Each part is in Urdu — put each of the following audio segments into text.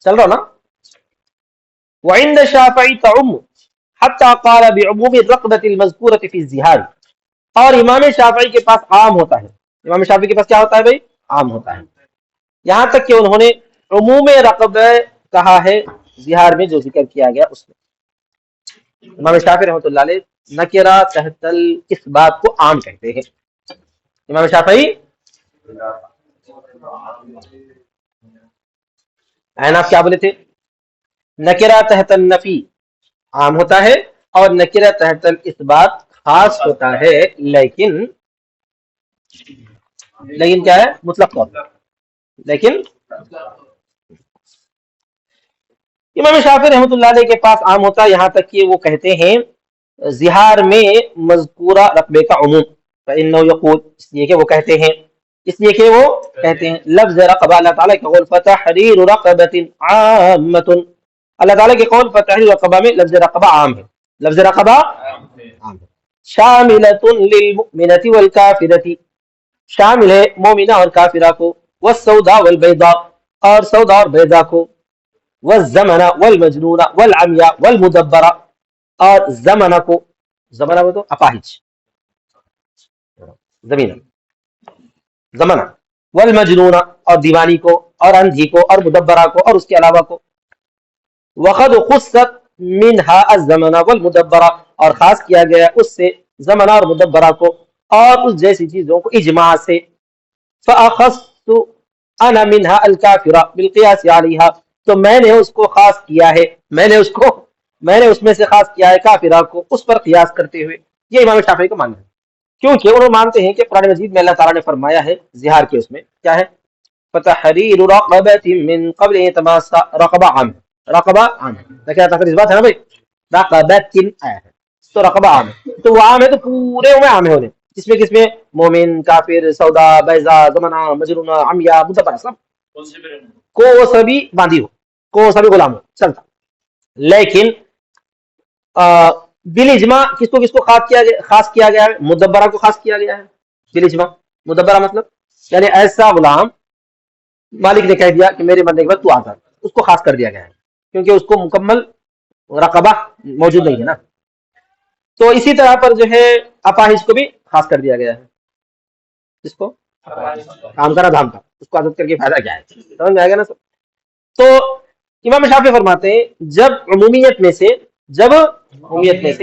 چل رہا نا. وعند الشافعی تعم حتى قال بعموم الرقبة المذكورة في الزهار. اور امام شافعی کے پاس عام ہوتا ہے. امام شافعی کے پاس کیا ہوتا ہے بھائی؟ عام ہوتا ہے. یہاں تک کہ انہوں نے عموم رقبہ کہا ہے زہار میں جو ذکر کیا گیا اس میں. امام شافعی رحمۃ اللہ علیہ نکرہ تحت الاثبات کو عام کہتے ہیں. امام شافعی آپ کیا بولے تھے؟ نکرہ تحت النفی عام ہوتا ہے اور نکرہ تحت الاثبات خاص ہوتا ہے، لیکن کیا ہے؟ مطلق طور پر. لیکن امام شافعی رحمۃ اللہ علیہ کے پاس عام ہوتا ہے، یہاں تک کہ وہ کہتے ہیں زہار میں مذکورہ رقبے کا عموم، فإنه يقول، اس لیے کہ وہ کہتے ہیں لفظ رقبہ اللہ تعالیٰ کے قول فتحریر رقبۃ عامۃ، اللہ تعالیٰ کے قول فتحریر رقبہ میں لفظ رقبہ عام ہے. لفظ رقبہ عام ہے. شاملۃ للمؤمنۃ والکافرۃ، شامل ہے مومنہ اور کافرہ کو، والسوداء والبیضاء، اور سودا اور بیضاء کو، والزمن والمجنون والعمیاء والمدبرہ، اور زمنہ کو، زمنہ وہ تو اپاہج زمینہ، زمنہ، والمجنون اور دیوانی کو، اور اندھی کو، اور مدبرہ کو، اور اس کے علاوہ کو. وقد خصت منها الزمنہ والمدبرہ، اور خاص کیا گیا اس سے زمنہ اور مدبرہ کو اور اس جیسی چیزوں کو اجماع سے. فاخذت انا منها الکافرہ بالقیاس علیہا، تو میں نے اس کو خاص کیا ہے، میں نے اس میں سے خاص کیا ہے کافرہ کو اس پر قیاس کرتے ہوئے. یہ امام شافعی کو ماننا ہے، کیونکہ انہوں مانتے ہیں کہ قرآن مجید میں اللہ تعالیٰ نے فرمایا ہے زہار کے اس میں کیا ہے؟ فتحریر رقبۃ من قبل ان یتماسا، رقبہ عام ہے، رقبہ عام ہے، کیا تقریر بات ہے نا بھائی؟ رقبۃ آیا ہے تو رقبہ عام ہے، تو وہ عام ہے تو پورے میں عام ہے ہونے، کس میں مومن، کافر، سودا، بیضا، زمنہ، مجنونہ، عمیہ، مدبر، سب کو سبھی باندھی ہو، کو سبھی غلام ہو چلتا. لیکن بالاجماع کس کو خاص کیا گیا ہے؟ مدبرہ کو خاص کیا گیا ہے بالاجماع. مدبرہ مطلب یعنی ایسا غلام مالک نے کہہ دیا کہ میرے مرنے کے بعد تو آزاد، اس کو خاص کر دیا گیا ہے کیونکہ اس کو مکمل رقبہ موجود نہیں ہے نا. تو اسی طرح پر جو ہے اپاہج کو بھی خاص کر دیا گیا ہے. اس کو کام کرا دھام کا، اس کو عادت کر کے فائدہ کیا ہے؟ سمجھ میں آئے گا نا سب. تو امام شافعی فرماتے ہیں جب عمومیت میں سے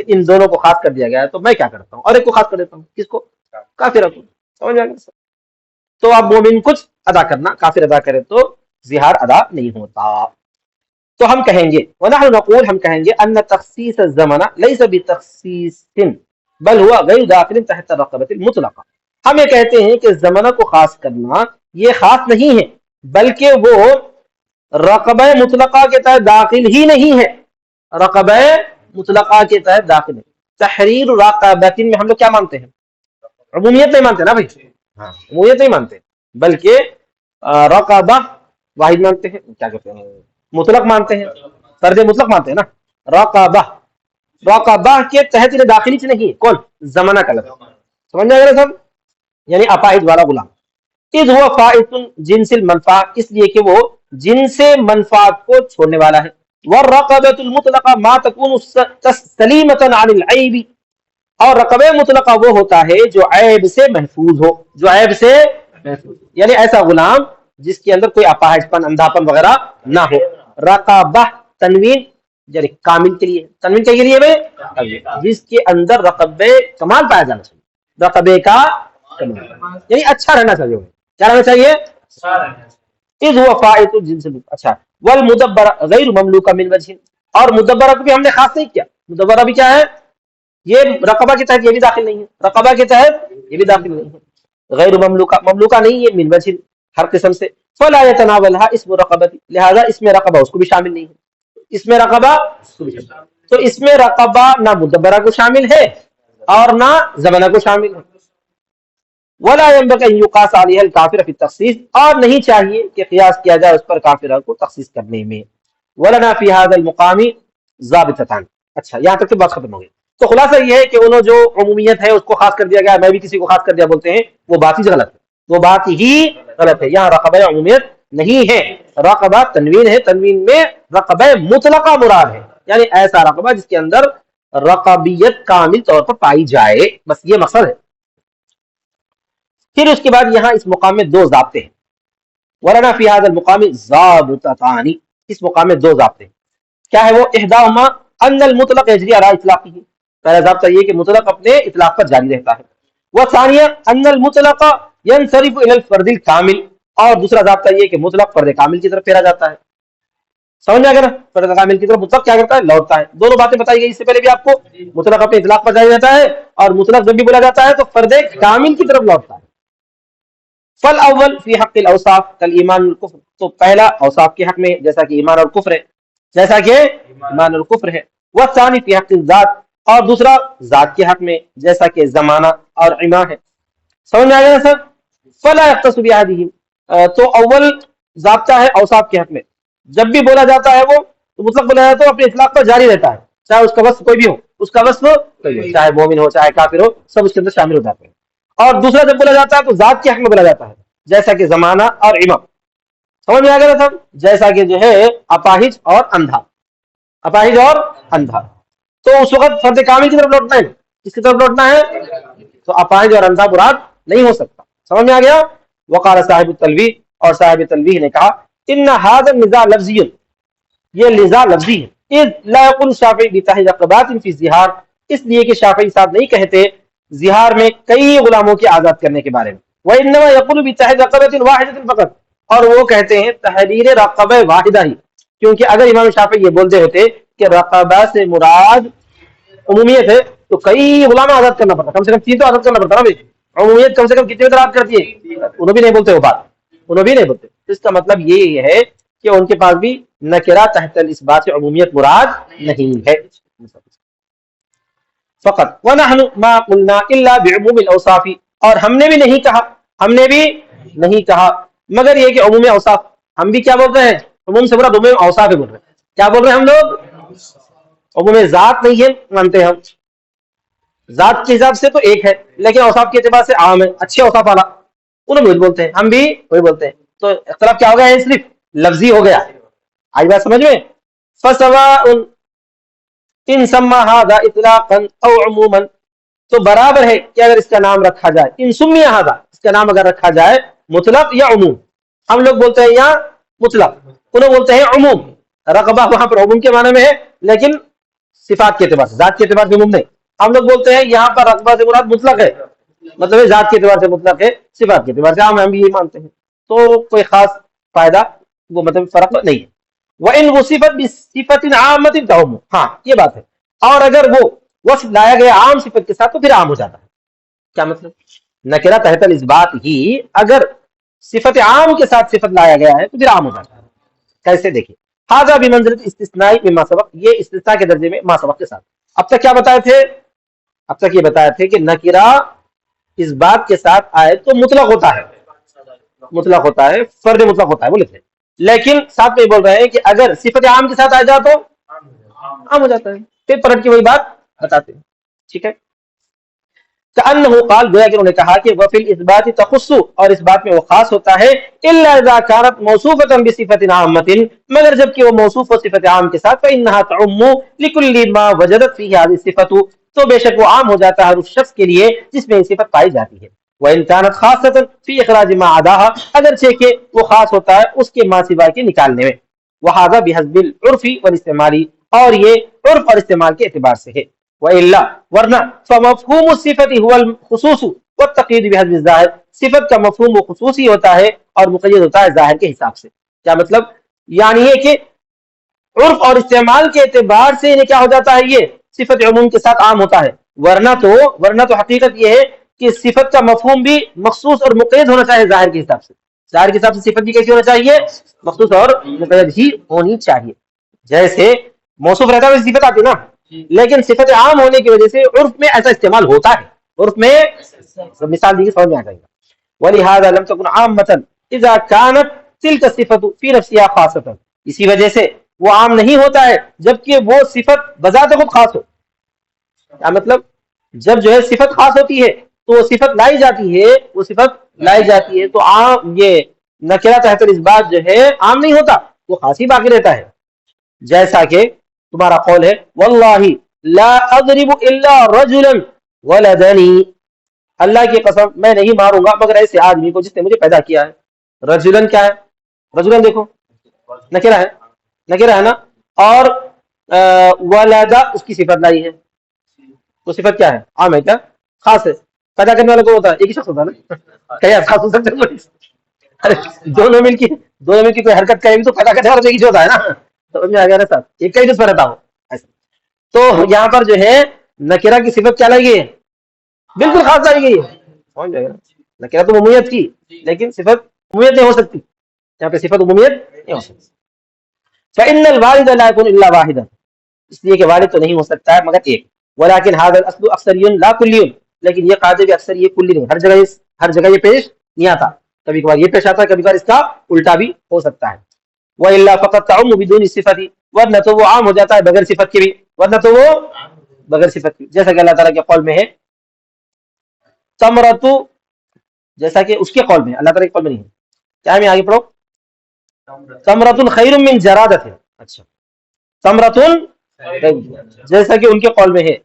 ان دونوں کو خاص کر دیا گیا ہے تو میں کیا کرتا ہوں اور ایک کو خاص کر دیتا ہوں، کس کو؟ کافر کو. سمجھ میں آئے گا سب. تو اب مومن کچھ ادا کرنا، کافر ادا کرے تو زہار ادا نہیں ہوتا. تو ہم کہیں گے وَنَحْنُ نَقُولُ، ہم کہیں گے ان تخصیص الزمن ليس بتخصیص بل هو غیر داخل تحت الرقبۃ المطلقہ. ہم یہ کہتے ہیں کہ زمانہ کو خاص کرنا یہ خاص نہیں ہے بلکہ وہ رقبہ مطلقہ کے تحت داخل ہی نہیں ہے، رقبہ مطلقہ کے تحت داخل ہے. تحریر رقبۃ میں ہم لوگ کیا مانتے ہیں؟ عمومیت نہیں مانتے نا بھائی، عمومیت نہیں مانتے بلکہ رقبہ واحد مانتے ہیں، کیا کہتے ہیں، مطلق مانتے ہیں، فرد مطلق مانتے ہیں نا. رقبہ کے تحت داخلی سے نہیں، کون؟ زمانہ کا لفظ. سمجھ میں آ گیا سب؟ یعنی اپاہج والا غلام. اذ هو فائت جنس المنفعہ، اس لیے کہ وہ جنس منفعت کو چھوڑنے والا ہے. والرقبۃ المطلقہ ما تكون سلیمۃ عن العیب، اور رقبہ مطلقہ وہ ہوتا ہے جو عیب سے محفوظ ہو، جو عیب سے محفوظ، یعنی ایسا غلام جس کے اندر کوئی اپاہج پن، اندھا پن وغیرہ نہ ہو. رقبہ تنوین یعنی کامل کے لیے، تنوین کے لیے بھائی جس کے اندر رقبے کمال پایا جانا چاہیے، رقبے کا کمال یعنی اچھا رہنا چاہیے. کیا رہنا چاہیے؟ اذ هو فائت جنس. اچھا. والمدبر غیر مملوکہ من وجہ، اور مدبرہ کو بھی ہم نے خاص نہیں کیا. مدبرہ بھی کیا ہے؟ یہ رقبہ کے تحت یہ بھی داخل نہیں ہے، رقبہ کے تحت یہ بھی داخل نہیں ہے. غیر مملوکہ، مملوکہ نہیں ہے، من وجہ ہر قسم سے. فلا يتناولها اسم رقبۃ، لہذا اس میں رقبہ اس کو بھی شامل نہیں ہے، اس میں رقبہ اس کو بھی شامل. تو اس میں رقبہ نہ مدبرہ کو شامل ہے اور نہ زمانہ کو شامل ہے. ولا ينبغي ان يقاس عليها الكافر في التخصيص، اور نہیں چاہیے کہ قیاس کیا جائے اس پر کافرہ کو تخصیص کرنے میں. ولنا في هذا المقام ضابطتان. اچھا یہاں تک کی بات ختم ہو گئی. تو خلاصہ یہ ہے کہ انہوں جو عمومیت ہے اس کو خاص کر دیا گیا، میں بھی کسی کو خاص کر دیا بولتے ہیں، وہ بات ہی غلط ہے. وہ بات ہی غلط ہے. یہاں رقبہ عمومیت نہیں ہے, رقبہ تنوین ہے, تنوین میں رقبہ مطلقہ مراد ہے, یعنی ایسا رقبہ جس کے اندر رقبیت کامل طور پر پائی جائے, بس یہ مقصد ہے. پھر اس کے بعد یہاں اس مقام میں دو ضابطے ہیں. ورنا فی هذا المقام ضابطتان, اس مقام میں دو ضابطے ہیں. کیا ہے وہ؟ احداہما ان المطلق یجری علی اطلاقہ, پہلا ضابطہ یہ کہ مطلق اپنے اطلاق پر جاری رہتا ہے. والثانیہ ان المطلق ينصرف الى الفرد الكامل, اور دوسرا ضابطہ یہ کہ مطلق فرد کامل کی طرف پھیرا جاتا ہے. سمجھ میں آ گیا نا؟ فرد کامل کی طرف مطلق کیا کرتا ہے؟ لوٹتا ہے. دونوں باتیں بتائی گئی اس سے پہلے بھی آپ کو, مطلق اپنے اطلاق پر جاری رہتا ہے, اور مطلق جب بھی بولا جاتا ہے تو فرد کامل کی طرف لوٹتا ہے. فالاول فی حق الاوصاف کالایمان والکفر, تو پہلا اوصاف کے حق میں جیسا کہ ایمان اور کفر ہے, جیسا کہ ایمان اور کفر ہے. والثانی فی حق الذات, اور دوسرا ذات کے حق میں جیسا کہ زمانہ اور عما ہے. سمجھ میں آ گیا سر؟ فلا یختص بهذه, تو اول ضابطہ ہے اوصاف کے حق میں, جب بھی بولا جاتا ہے وہ تو مطلق بولا جاتا ہے تو اپنے اطلاق پر جاری رہتا ہے, چاہے اس کا وصف کوئی بھی ہو, اس کا وصف چاہے مومن ہو چاہے کافر ہو, سب اس کے اندر شامل ہو جاتے ہیں. اور دوسرا جب بولا جاتا ہے تو ذات کے حق میں بولا جاتا ہے, جیسا کہ زمانہ اور عما. سمجھ میں آ گیا سب؟ جیسا کہ جو ہے اپاہج اور اندھا, اپاہج اور اندھا, تو اس وقت فرد کامل کی طرف لوٹنا ہے, کس کی طرف لوٹنا ہے؟ تو اپاہج اور اندھا مراد نہیں ہو سکتا. سمجھ میں آ گیا؟ وقال صاحب التلویح, اور صاحب تلویح نے کہا ان هذا النزاع لفظی, یہ نزاع لفظی ہے. اذ لا يقول الشافعی بتحریر رقبات فی الظہار, اس لیے کہ شافعی صاحب نہیں کہتے زہار میں کئی غلاموں کی آزاد کرنے کے بارے میں. وانما يقول بتحریر رقبۃ واحدۃ فقط, اور وہ کہتے ہیں تحریر رقبہ واحدہ ہی, کیونکہ اگر امام شافعی یہ بولتے ہوتے کہ رقبہ سے مراد عمومیت ہے تو کئی غلام آزاد کرنا پڑتا, کم سے کم 3 تو آزاد کرنا پڑتا نا بھائی. عمومیت کم سے کم کتنے طرح کرتی ہے؟ انہوں بھی نہیں بولتے وہ بات, انہوں بھی نہیں بولتے. اس کا مطلب یہ ہے کہ ان کے پاس بھی نکرہ تحت اس بات سے عمومیت مراد نہیں ہے فقط. ونحن ما قلنا الا بعموم الاوصاف, اور ہم نے بھی نہیں کہا, ہم نے بھی نہیں کہا مگر یہ کہ عموم اوصاف. ہم بھی کیا بول رہے ہیں؟ عموم سے مراد عموم اوصاف بول رہے ہیں. کیا بول رہے ہیں ہم لوگ؟ عموم ذات نہیں ہے مانتے ہم, ذات کے حساب سے تو ایک ہے لیکن اوصاف کے اعتبار سے عام ہے, اچھے اوصاف والا. انہوں بھی بولتے ہیں, ہم بھی وہی بولتے ہیں. تو اختلاف کیا ہو گیا ہے؟ صرف لفظی ہو گیا. آئی بات سمجھ میں؟ فسواء ان سما هذا اطلاقا او عموما, تو برابر ہے کہ اگر اس کا نام رکھا جائے, ان سمی هذا, اس کا نام اگر رکھا جائے مطلق یا عموم. ہم لوگ بولتے ہیں یا مطلق, انہوں بولتے ہیں عموم. رقبہ وہاں پر عموم کے معنی میں ہے لیکن صفات کے اعتبار سے, ذات کے اعتبار سے عموم نہیں. ہم لوگ بولتے ہیں یہاں پر رقبہ سے مراد مطلق ہے, مطلب ذات کے اعتبار سے مطلق ہے, صفات کے اعتبار سے ہم بھی یہی مانتے ہیں. تو کوئی خاص فائدہ وہ مطلب فرق نہیں ہے. وَإِنْ وُصِفَتْ بِصِفَةٍ عَامَّةٍ تَعُمُّ, ہاں یہ بات ہے. اور اگر وہ وصف لایا گیا عام صفت کے ساتھ تو پھر عام ہو جاتا ہے. کیا مطلب؟ نکرہ تحت الاثبات ہی اگر صفت عام کے ساتھ صفت لایا گیا ہے تو پھر عام ہو جاتا ہے. کیسے؟ دیکھیں, هذا بمنزلۃ استثناء مما سبق, یہ استثناء کے درجے میں ما سبق کے ساتھ. اب تک کیا بتائے تھے؟ اب تک یہ بتایا تھے کہ نکرہ اس بات کے ساتھ آئے تو مطلق ہوتا ہے, مطلق ہوتا ہے, فرد مطلق ہوتا ہے, بولے تھے. لیکن ساتھ میں بول رہے ہیں کہ اگر صفت عام کے ساتھ آ جائے تو عام ہو جاتا ہے. پھر پلٹ کی وہی بات بتاتے ہیں. ٹھیک ہے. کأنہ قال, گویا کہ انہوں نے کہا کہ وفی الاثبات تخص, اور اس بات میں وہ خاص ہوتا ہے, الا اذا كانت موصوفۃ بصفۃ عامۃ, مگر جب کہ وہ موصوف ہو صفت عام کے ساتھ, فانها تعم لكل ما وجدت فيه هذه الصفۃ, تو بے شک وہ عام ہو جاتا ہے اس شخص کے لیے جس میں یہ صفت پائی جاتی ہے. وان كانت خاصۃ في اخراج ما عداها, اگرچہ کہ وہ خاص ہوتا ہے اس کے ما سوا کے نکالنے میں. وهذا بحسب العرف والاستعمال, اور یہ عرف اور استعمال کے اعتبار سے ہے. وإلا, ورنہ فمفہوم الصفت هو الخصوص والتقیید بحسب الظاہر, صفت کا مفہوم و خصوصی ہوتا ہے اور مقید ہوتا ہے ظاہر کے حساب سے. کیا مطلب؟ یعنی یہ کہ عرف اور استعمال کے اعتبار سے انہیں کیا ہو جاتا ہے, یہ صفت عموم کے ساتھ عام ہوتا ہے. ورنہ تو حقیقت یہ ہے کہ صفت کا مفہوم بھی مخصوص اور مقید ہونا چاہیے ظاہر کے حساب سے. ظاہر کے حساب سے صفت بھی کیسی ہونا چاہیے؟ مخصوص اور مقید ہی ہونی چاہیے. جیسے موصوف رہتا ہے ویسے صفت آتی نا, لیکن صفت عام ہونے کی وجہ سے عرف میں ایسا استعمال ہوتا ہے. عرف میں مثال دی سمجھ میں آ جائے گا. ولہذا لم تكن عامة اذا كانت تلك الصفة في نفسها خاصة, اسی وجہ سے وہ عام نہیں ہوتا ہے جبکہ وہ صفت بذات خود خاص ہو. کیا مطلب؟ جب جو ہے صفت خاص ہوتی ہے تو وہ صفت لائی جاتی ہے, وہ صفت لائی جاتی ہے تو عام یہ نکرہ تحت الاثبات جو ہے عام نہیں ہوتا، وہ خاص ہی باقی رہتا ہے. جیسا کہ تمہارا قول ہے واللہ لا اضرب الا رجلا ولدنی، اللہ کی قسم میں نہیں ماروں گا مگر ایسے آدمی کو جس نے مجھے پیدا کیا ہے. رجلن کیا ہے؟ رجلن دیکھو نکرہ ہے، نکرہ ہے نا، اور ولدا اس کی صفت لائی ہے. تو صفت کیا ہے؟ عام ہے کیا خاص ہے؟ پیدا کرنے والا کو ہوتا ہے ایک ہی شخص ہوتا ہے نا، کیا خاص ہو سکتا ہے؟ ارے دونوں مل کی کوئی حرکت کرے بھی تو پیدا کرنے والا ایک ہی ہوتا ہے نا. سمجھ میں آ گیا نا صاحب، ایک کا ہی جس پر رہتا ہو ایسا. تو یہاں پر جو ہے نکرہ کی صفت کیا لائی گئی ہے؟ بالکل خاص لائی گئی ہے. سمجھ جائے گا، نکرہ تو عمومیت کی لیکن صفت عمومیت نہیں ہو سکتی، یہاں پہ صفت عمومیت نہیں ہو سکتی. فإن الوالد لا يكون الا واحدا، اس لیے کہ والد تو نہیں ہو سکتا ہے مگر ایک. ولكن هذا الاصل اکثری لا کلی، لیکن یہ قاعدے بھی اکثر یہ کلی نہیں، ہر جگہ یہ پیش نہیں آتا، کبھی کبھار یہ پیش آتا ہے، کبھی کبھار اس کا الٹا بھی ہو سکتا ہے. وإلا فقد تعم بدون الصفة، ورنہ تو وہ عام ہو جاتا ہے بغیر صفت کے بھی، ورنہ تو وہ بغیر صفت کی، جیسا کہ اللہ تعالیٰ کے قول میں ہے ثمرۃ، جیسا کہ اس کے قول میں، اللہ تعالیٰ کے قول میں نہیں ہے. کیا ہے؟ آگے پڑھو. ثمرۃ خیر من جرادۃ، اچھا ثمرۃ، جیسا کہ ان کے قول میں ہے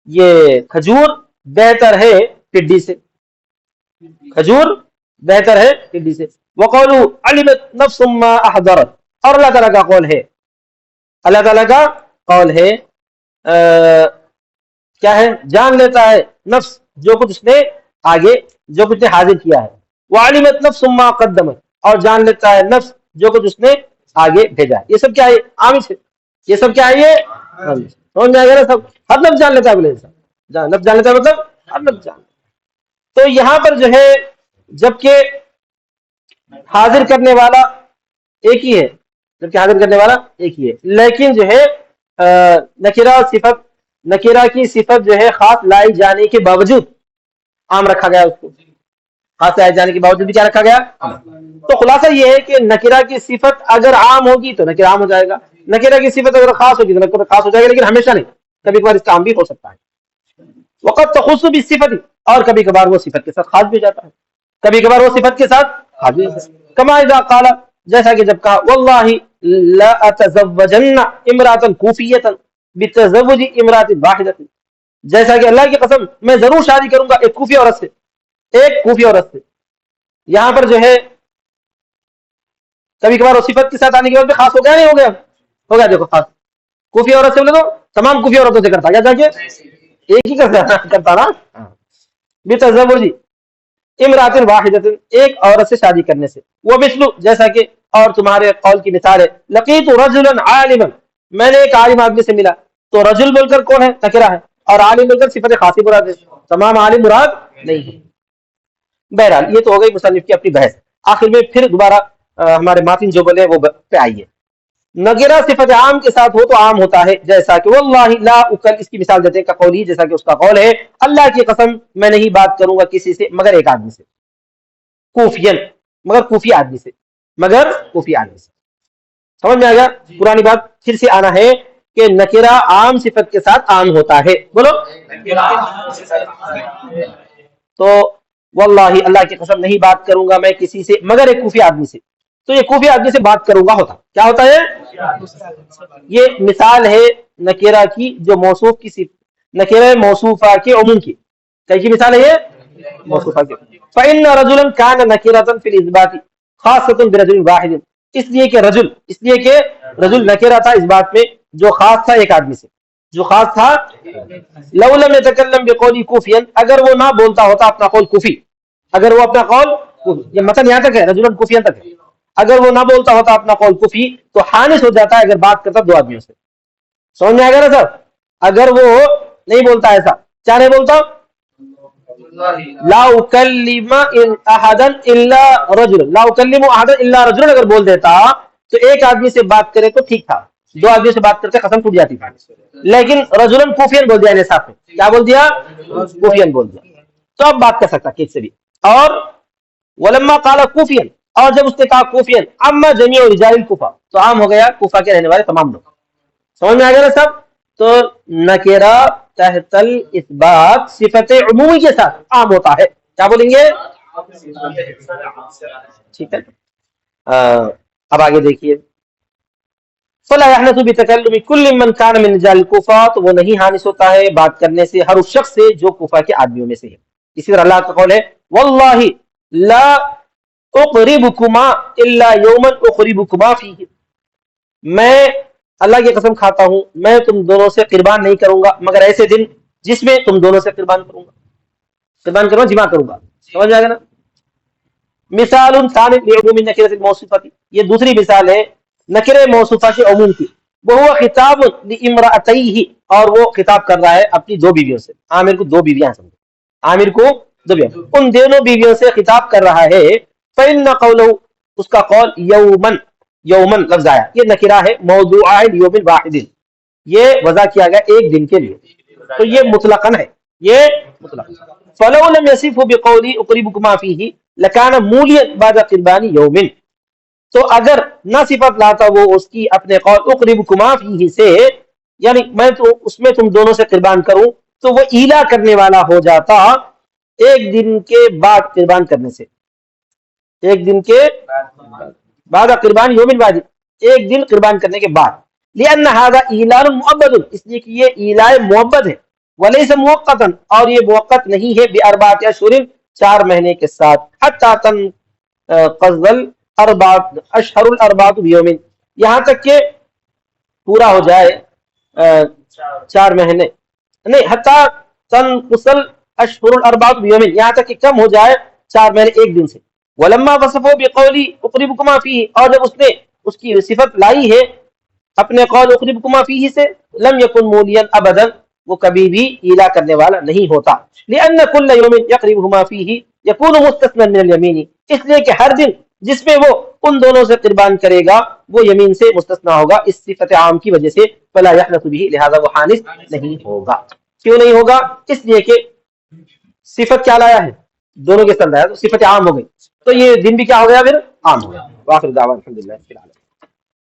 یہ کھجور بہتر ہے ٹڈی سے، کھجور بہتر ہے ٹڈی سے. وقولوا علمت نفس ما احضرت، اور اللہ تعالیٰ کا قول ہے، اللہ تعالیٰ کا قول ہے کیا ہے؟ جان لیتا ہے نفس جو کچھ اس نے آگے، جو کچھ نے حاضر کیا ہے. وعلمت نفس ما قدمت، اور جان لیتا ہے نفس جو کچھ اس نے آگے بھیجا ہے. یہ سب کیا ہے؟ عام سے، یہ سب کیا ہے؟ یہ سمجھ میں آ گیا نا سب؟ ہر لفظ جان لیتا ہے، بولے لفظ جان لیتا ہے مطلب ہر لفظ جان. تو یہاں پر جو ہے جبکہ حاضر کرنے والا ایک ہی ہے، جبکہ حاضر کرنے والا ایک ہی ہے، لیکن جو ہے نکرہ صفت، نکرہ کی صفت جو ہے خاص لائی جانے کے باوجود عام رکھا گیا، اس کو خاص لائی جانے کے باوجود بھی کیا رکھا گیا؟ تو خلاصہ یہ ہے کہ نکرہ کی صفت اگر عام ہوگی تو نکرہ عام ہو جائے گا، نکرہ کی صفت اگر خاص ہوگی تو نکرہ خاص ہو جائے گا، لیکن ہمیشہ نہیں، کبھی کبھار اس کا عام بھی ہو سکتا ہے. وقت تخص بالصفت، اور کبھی کبھار وہ صفت کے ساتھ خاص بھی ہو جاتا ہے، کبھی کبھار وہ صفت کے ساتھ خاص بھی ہو جاتا ہے. کما اذا قال، جیسا کہ جب کہا واللہ لا اتزوجن امرأة کوفیۃ بتزوج امرأة واحدۃ، جیسا کہ اللہ کی قسم میں ضرور شادی کروں گا ایک کوفی عورت سے، ایک کوفی عورت سے. یہاں پر جو ہے کبھی کبھار وہ صفت کے ساتھ آنے کے بعد خاص ہو گیا نہیں ہو گیا؟ ہو گیا. دیکھو خاص کوفی عورت سے بولے تو تمام کوفی عورتوں سے کرتا، کیا جا کے ایک ہی کرتا نا. بتزوج امرأة واحدۃ، ایک عورت سے شادی کرنے سے. وہ مثل، جیسا کہ اور تمہارے قول کی مثال ہے لقیت رجلا عالما، میں نے ایک عالم آدمی سے ملا. تو رجل بول کر کون ہے؟ نکرہ ہے، اور عالم بول کر صفت خاصی مراد ہے، تمام عالم مراد نہیں ہے. بہرحال یہ تو ہو گئی مصنف کی اپنی بحث. آخر میں پھر دوبارہ ہمارے ماتن جو بولے وہ پہ آئیے. نکرہ صفت عام کے ساتھ ہو تو عام ہوتا ہے، جیسا کہ واللہ لا اکل، اس کی مثال دیتے ہیں کا قول ہی، جیسا کہ اس کا قول ہے اللہ کی قسم میں نہیں بات کروں گا کسی سے مگر ایک آدمی سے، کوفین، مگر کوفی آدمی سے، مگر کوفی آدمی سے. سمجھ میں آ گیا؟ پرانی بات پھر سے آنا ہے کہ نکرہ عام صفت کے ساتھ عام ہوتا ہے. بولو. تو واللہ اللہ کی قسم نہیں بات کروں گا میں کسی سے مگر ایک کوفی آدمی سے. تو یہ کوفی آدمی سے بات کروں گا ہوتا کیا ہوتا ہے؟ یہ مثال ہے نکرہ کی جو موصوف کی صفت، نکرہ موصوفہ کے عموم کی. کی مثال ہے یہ موصوفہ کی. فإن رجلا كان نكرة في الإثبات خاصة برجل واحد، اس لیے کہ رجل نکرہ تھا اس بات میں جو خاص تھا ایک آدمی سے، جو خاص تھا. لو لم يتكلم بقول کوفیا، اگر وہ نہ بولتا ہوتا اپنا قول کوفی، اگر وہ اپنا قول، یہ متن یہاں تک ہے رجلا کوفیا تک ہے، اگر وہ نہ بولتا ہوتا اپنا قول کوفی تو حانث ہو جاتا ہے اگر بات کرتا دو آدمیوں سے. سمجھ میں آ گیا نا سر؟ اگر وہ نہیں بولتا ایسا، کیا نہیں بولتا؟ لا اکلم احدا الا رجل، لا اکلم احدا الا رجل، اگر بول دیتا تو ایک آدمی سے بات کرے تو ٹھیک تھا، دو آدمی سے بات کرتے ختم ٹوٹ جاتی تھی. لیکن رجلن کوفین بول دیا، انصاف میں کیا بول دیا؟ کوفین بول دیا، تو اب بات کر سکتا کس سے بھی. اور ولما قال کوفین، اور جب اس نے کہا کوفین، اما جميع رجال الکوفہ، تو عام ہو گیا کوفہ کے رہنے والے تمام لوگ. سمجھ میں آ گیا نا سب؟ تو نکرہ تحت الاثبات صفت عمومی کے ساتھ عام ہوتا ہے. کیا بولیں گے؟ ٹھیک ہے. اب آگے دیکھیے فلا يحنث بتكلم كل من كان من رجال الكوفہ، تو وہ نہیں حانث ہوتا ہے بات کرنے سے ہر اس شخص سے جو کوفہ کے آدمیوں میں سے ہے. اسی طرح اللہ کا قول ہے واللہ لا اقربكما الا يوما اقربكما فيه، میں اللہ کی قسم کھاتا ہوں میں تم دونوں سے قربان نہیں کروں گا مگر ایسے دن جس میں تم دونوں سے قربان کروں گا. قربان کروں جمع کروں گا، سمجھ آ گیا نا. مثال ثانی لعموم النکرۃ الموصوفۃ، یہ دوسری مثال ہے نکرہ موصوفہ کے عموم کی. وہو خطاب لامرأتیہ، اور وہ خطاب کر رہا ہے اپنی دو بیویوں سے. عامر کو دو بیویاں سمجھو، عامر کو دو بیویاں، ان دونوں بیویوں سے خطاب کر رہا ہے. فإن قولہ، اس کا قول یومن، یومن لفظ آیا یہ نکرہ ہے موضوع ہے لیوم واحد، یہ وضع کیا گیا ایک دن کے لیے، تو یہ مطلقاً ہے، یہ مطلقاً. فلو لم يصفه بقولی اقربكما فیہ لکان مولیاً بعد قربان یومن، تو اگر نہ صفت لاتا وہ اس کی اپنے قول اقربكما فیہ سے، یعنی میں تو اس میں تم دونوں سے قربان کروں، تو وہ ایلا کرنے والا ہو جاتا ایک دن کے بعد قربان کرنے سے، ایک دن کے بعد قربان یومن بعد، ایک دن قربان کرنے کے بعد. لأن هذا ایلان مؤبد، اس لیے کہ یہ ایلائے مؤبد ہے. ولیس موقتا، اور یہ موقت نہیں ہے باربعۃ اشہر، 4 مہینے کے ساتھ. حتی تنقض اشہر الاربعۃ بیوم، یہاں تک کہ پورا ہو جائے 4 مہینے، نہیں حتی تنقض اشہر الاربعۃ بیوم، یہاں تک کہ کم ہو جائے 4 مہینے ایک دن سے. ولما وصفه بقولی اقربكما فیہ، اور جب اس نے اس کی صفت لائی ہے اپنے قول اقربكما فیہ سے، لم یکن مولیاً ابدا، وہ کبھی بھی ایلا کرنے والا نہیں ہوتا. لأن كل يوم يقربهما فيه يكون مستثنى من اليمين، اس لیے کہ ہر دن جس میں وہ ان دونوں سے قربان کرے گا وہ یمین سے مستثنی ہوگا اس صفت عام کی وجہ سے. فلا يحنث به، لہذا وہ حانث نہیں ہوگا. کیوں نہیں ہوگا؟ اس لیے کہ صفت کیا لایا ہے، دونوں کے ساتھ لایا تو صفت عام ہو گئی، تو یہ دن بھی کیا ہو گیا پھر عام ہو گیا. واخر دعوانا الحمدللہ.